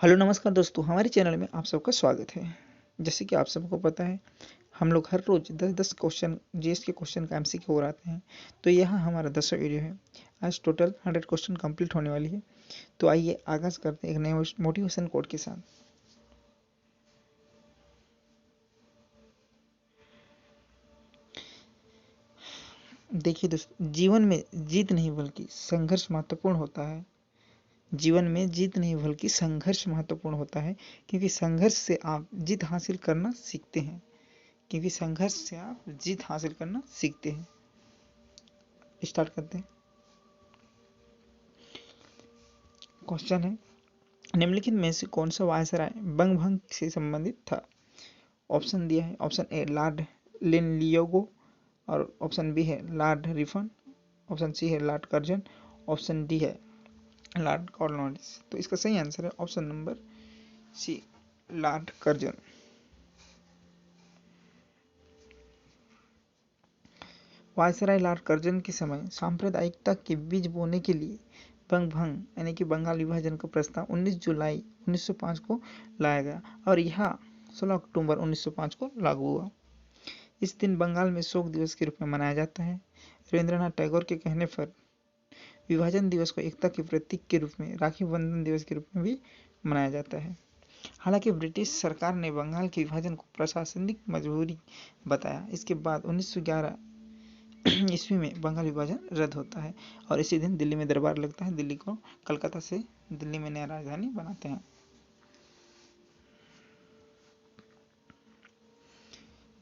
Hello नमस्कार दोस्तों, हमारे चैनल में आप सबका स्वागत है। जैसे कि आप सबको पता है, हम लोग हर रोज 10-10 क्वेश्चन जीएस के क्वेश्चन का एमसीक्यू कराते हैं। तो यह हमारा 10वां वीडियो है। आज टोटल 100 क्वेश्चन कंप्लीट होने वाली है। तो आइए आगाज करते हैं एक नए मोटिवेशन कोट के साथ। देखिए दोस्तों, जीवन में जीत नहीं बल्कि संघर्ष महत्वपूर्ण होता है। जीवन में जीत नहीं बल्कि संघर्ष महत्वपूर्ण होता है, क्योंकि संघर्ष से आप जीत हासिल करना सीखते हैं। स्टार्ट करते हैं। क्वेश्चन है, निम्नलिखित में से कौन सा वायसराय बंग भंग से संबंधित था? ऑप्शन दिया है। ऑप्शन ए लॉर्ड लिनलियोगो, और ऑप्शन बी है लॉर्ड रिफन, ऑप्शन सी है लॉर्ड कर्जन, ऑप्शन डी है लॉर्ड कॉर्नवालिस। तो इसका सही आंसर है option number C, Lord Curzon. Viceroy Lord Curzon के समय सांप्रदायिकता के बीज बोने के लिए बंग भंग यानी कि बंगाल विभाजन का प्रस्ताव 19 जुलाई 1905 को लाया गया और यह 16 अक्टूबर 1905 को लागू हुआ। इस दिन बंगाल में शोक दिवस के रूप में मनाया जाता है। रविंद्रनाथ टैगोर के कहने पर विभाजन दिवस को एकता के प्रतीक के रूप में राखी बंधन दिवस के रूप में भी मनाया जाता है। हालांकि ब्रिटिश सरकार ने बंगाल के विभाजन को प्रशासनिक मजबूरी बताया। इसके बाद 1911 ईस्वी में बंगाल विभाजन रद्द होता है और इसी दिन दिल्ली में दरबार लगता है। दिल्ली को कलकत्ता से दिल्ली में नया राजधानी बनाते हैं।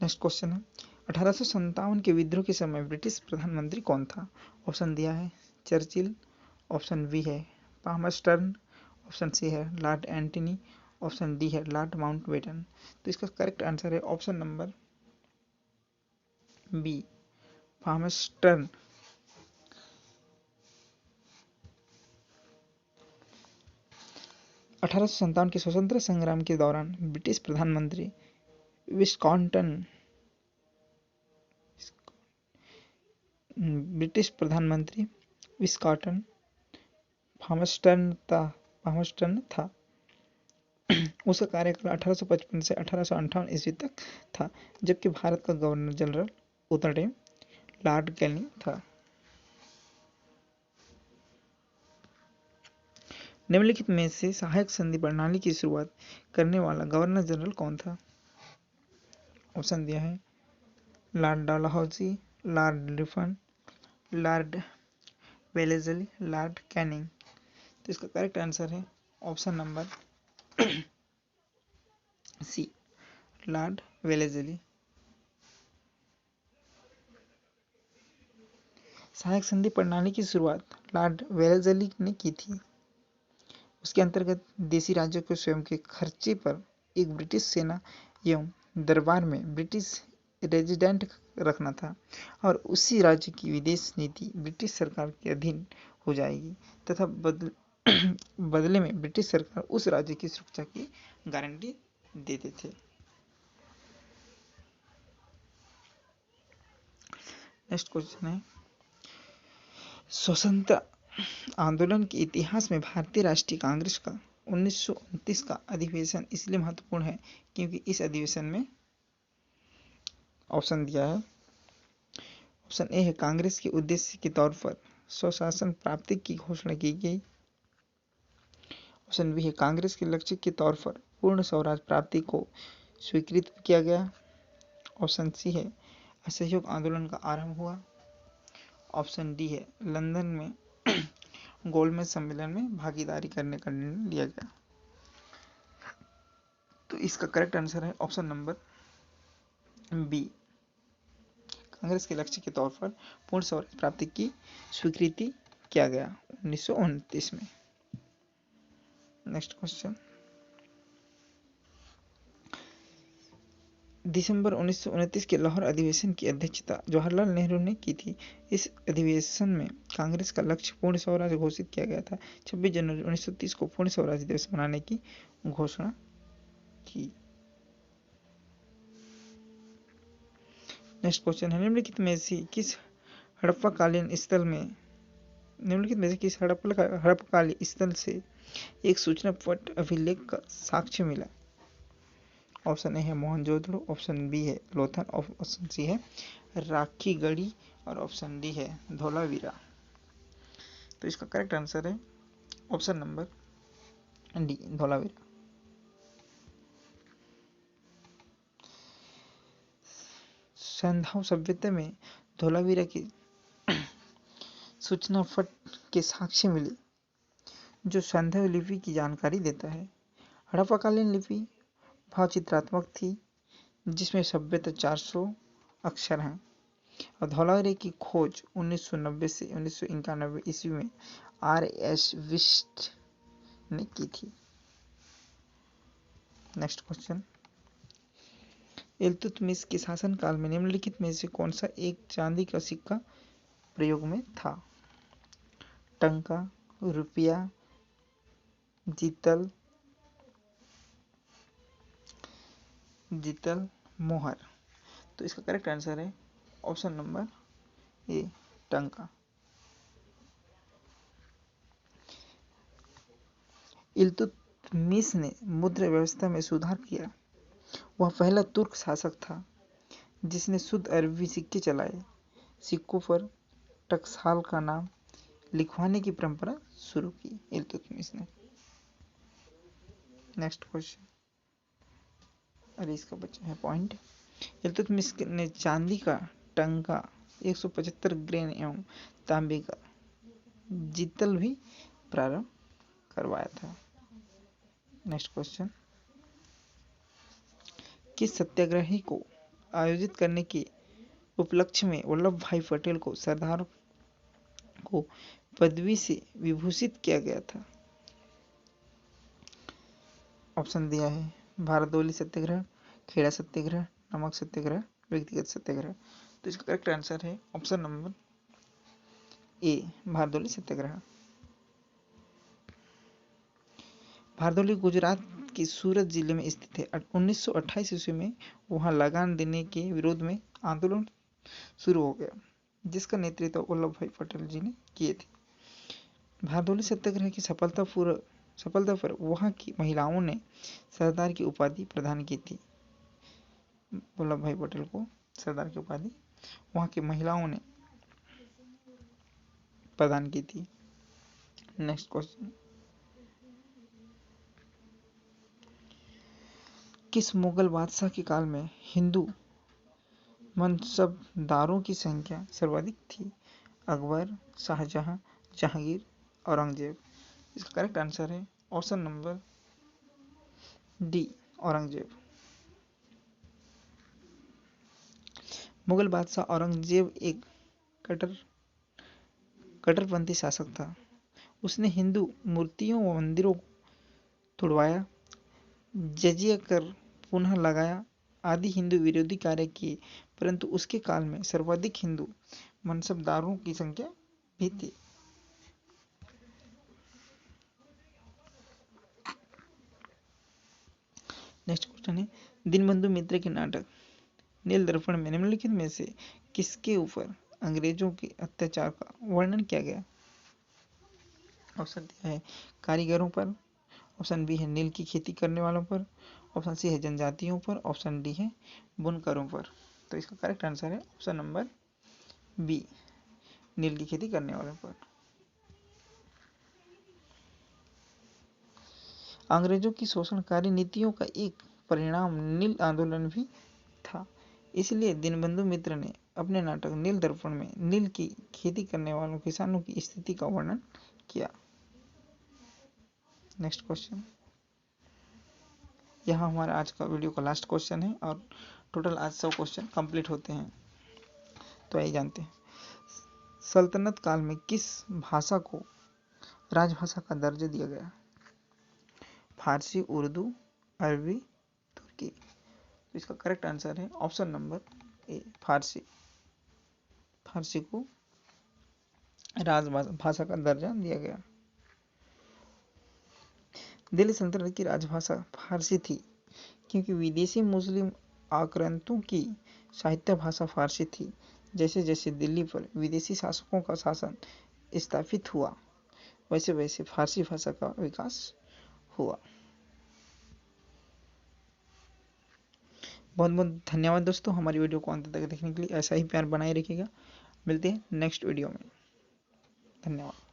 नेक्स्ट क्वेश्चन है, 1857 के विद्रोह के समय ब्रिटिश प्रधानमंत्री कौन था? ऑप्शन दिया है चर्चिल, ऑप्शन बी है पामस्टर्न, ऑप्शन सी है लॉर्ड एंटनी, ऑप्शन डी है लॉर्ड माउंटबेटन। तो इसका करेक्ट आंसर है ऑप्शन नंबर बी, पामस्टर्न। 1857 के स्वतंत्रता संग्राम के दौरान ब्रिटिश प्रधानमंत्री विस्कॉटन पामस्टर्न था। उसका कार्यकाल 1855 से 1858 ईस्वी तक था, जबकि भारत का गवर्नर जनरल उतना टाइम लॉर्ड कैनिंग था। निम्नलिखित में से सहायक संधि प्रणाली की शुरुआत करने वाला गवर्नर जनरल कौन था? ऑप्शन दिया है Lord Dalhousie, Lord Ripon, Lord Wellesley, Lord Canning. तो इसका करेक्ट आंसर है option number C, Lord Wellesley. सहायक संधि प्रणाली की शुरुआत लॉर्ड वेलेस्ली ने की थी। उसके अंतर्गत देशी राज्यों को स्वयं के खर्चे पर एक ब्रिटिश सेना एवं दरबार में ब्रिटिश रेजिडेंट रखना था और उसी राज्य की विदेश नीति ब्रिटिश सरकार के अधीन हो जाएगी तथा बदले में ब्रिटिश सरकार उस राज्य की सुरक्षा की गारंटी देते थे। नेक्स्ट क्वेश्चन है, स्वतंत्रता आंदोलन के इतिहास में भारतीय राष्ट्रीय कांग्रेस का 1929 का अधिवेशन इसलिए महत्वपूर्ण है क्योंकि इस अधिवेशन में ऑप्शन दिया है। ऑप्शन ए है कांग्रेस के उद्देश्य के तौर पर स्वशासन प्राप्ति की घोषणा की गई। ऑप्शन बी है कांग्रेस के लक्ष्य के तौर पर पूर्ण स्वराज प्राप्ति को स्वीकृत किया गया। ऑप्शन सी है असहयोग आंदोलन का आरंभ हुआ। ऑप्शन डी है लंदन में गोलमेज सम्मेलन में भागीदारी करने का निर्णय लिया गया। तो इसका करेक्ट आंसर है ऑप्शन नंबर बी, कांग्रेस के लक्ष्य के तौर पर पूर्ण स्वराज प्राप्ति की स्वीकृति किया गया 1929 में। नेक्स्ट क्वेश्चन, दिसंबर 1929 के लाहौर अधिवेशन की अध्यक्षता जवाहरलाल नेहरू ने की थी। इस अधिवेशन में कांग्रेस का लक्ष्य पूर्ण स्वराज घोषित किया गया था। 26 जनवरी 1930 को पूर्ण स्वराज दिवस मनाने की घोषणा की। नेक्स्ट क्वेश्चन है, निम्नलिखित में से किस हड़प्पाकालीन स्थल से एक सूचना पट अभिलेख का साक्ष्य मिला? ऑप्शन ए है मोहनजोदड़ो, ऑप्शन बी है लोथल, ऑप्शन सी है राखी गढ़ी और ऑप्शन डी है धोलावीरा। तो इसका करेक्ट आंसर है ऑप्शन नंबर डी, धोलावीरा। संधाव सभ्यता में धोलावीरा की सूचना पट के साक्ष्य मिले जो संधाव लिपि की जानकारी देता है। हड़प्पाकालीन लिपि भावचित्रात्मक थी जिसमें सभ्यता 400 अक्षर हैं और धौलावीरा की खोज 1990 से 1991 ईस्वी में R.S. विस्ट ने की थी। नेक्स्ट क्वेश्चन, इल्तुतमिश के शासनकाल में निम्नलिखित में से कौन सा एक चांदी का सिक्का प्रयोग में था? टंका, रुपया, जीतल, मोहर। तो इसका करेक्ट आंसर है ऑप्शन नंबर ए, टंका। इल्तुतमिश ने मुद्रा व्यवस्था में सुधार किया। वह पहला तुर्क शासक था जिसने शुद्ध अरबी सिक्के चलाए। सिक्कों पर टकसाल का नाम लिखवाने की परंपरा शुरू की इल्तुतमिश ने। नेक्स्ट क्वेश्चन, अरे इसका बचा है पॉइंट। इल्तुतमिश ने चांदी का टंका 175 ग्रेन एवं तांबे का जीतल भी प्रारंभ करवाया था। नेक्स्ट क्वेश्चन, किस सत्याग्रही को आयोजित करने के उपलक्ष्य में वल्लभ भाई पटेल को सरदार को पदवी से विभूषित किया गया था? ऑप्शन दिया है भारदोली सत्याग्रह, खेड़ा सत्याग्रह, नमक सत्याग्रह, व्यक्तिगत सत्याग्रह। तो इसका करेक्ट आंसर है ऑप्शन नंबर ए, भारदोली सत्याग्रह। भारदोली गुजरात के सूरत जिले में स्थित है। 1928 ईस्वी में वहां लगान देने के विरोध में आंदोलन शुरू हो गया जिसका नेतृत्व वल्लभ भाई पटेल जी ने किए थे। भारदोली सत्याग्रह की सफलता पर वहां की महिलाओं ने सरदार की उपाधि प्रदान की थी। वल्लभ भाई पटेल को सरदार की उपाधि वहां की महिलाओं ने प्रदान की थी। नेक्स्ट क्वेश्चन, किस मुगल बादशाह के काल में हिंदू मनसबदारों की संख्या सर्वाधिक थी? अकबर, शाहजहां, जहांगीर, औरंगजेब। इसका करेक्ट आंसर है option number D, Aurangzeb. Mughal बादशाह औरंगजेब एक कट्टरपंथी शासक था। उसने हिंदू मूर्तियों व मंदिरों को तुड़वाया, जजिया कर पुनः लगाया आदि हिंदू विरोधी कार्य किए, परंतु उसके काल में सर्वाधिक हिंदू मनसबदारों की संख्या भी थी। नेक्स्ट क्वेश्चन है, दीनबंधु मित्र के नाटक नील दर्पण में निम्नलिखित में से किसके ऊपर अंग्रेजों के अत्याचार का वर्णन किया गया? ऑप्शन दिया है कारीगरों पर, ऑप्शन बी है नील की खेती करने वालों पर, ऑप्शन सी है जनजातियों पर, ऑप्शन डी है बुनकरों पर। तो इसका करेक्ट आंसर है ऑप्शन नंबर बी, नील की खेती करने वालों पर। अंग्रेजों की शोषणकारी नीतियों का एक परिणाम नील आंदोलन भी था। इसलिए दीनबंधु मित्र ने अपने नाटक नील दर्पण में नील की खेती करने वालों किसानों की स्थिति का वर्णन किया। नेक्स्ट क्वेश्चन, यह हमारा आज का वीडियो का लास्ट क्वेश्चन है और टोटल आज 100 क्वेश्चन कंप्लीट होते हैं। तो आइए जानते हैं, सल्तनत काल में किस भाषा को राजभाषा का दर्जा दिया गया? फारसी, उर्दू, अरबी, तुर्की। तो इसका करेक्ट आंसर है ऑप्शन नंबर ए, फारसी। फारसी को राजभाषा का दर्जा दिया गया। दिल्ली सल्तनत की राजभाषा फारसी थी क्योंकि विदेशी मुस्लिम आक्रांतों की साहित्य भाषा फारसी थी। जैसे जैसे दिल्ली पर विदेशी शासकों का शासन स्थापित हुआ वैसे वैसे फारसी भाषा का विकास हुआ। बहुत बहुत धन्यवाद दोस्तों, हमारी वीडियो को अंत तक देखने के लिए। ऐसा ही प्यार बनाए रखिएगा। मिलते हैं नेक्स्ट वीडियो में। धन्यवाद।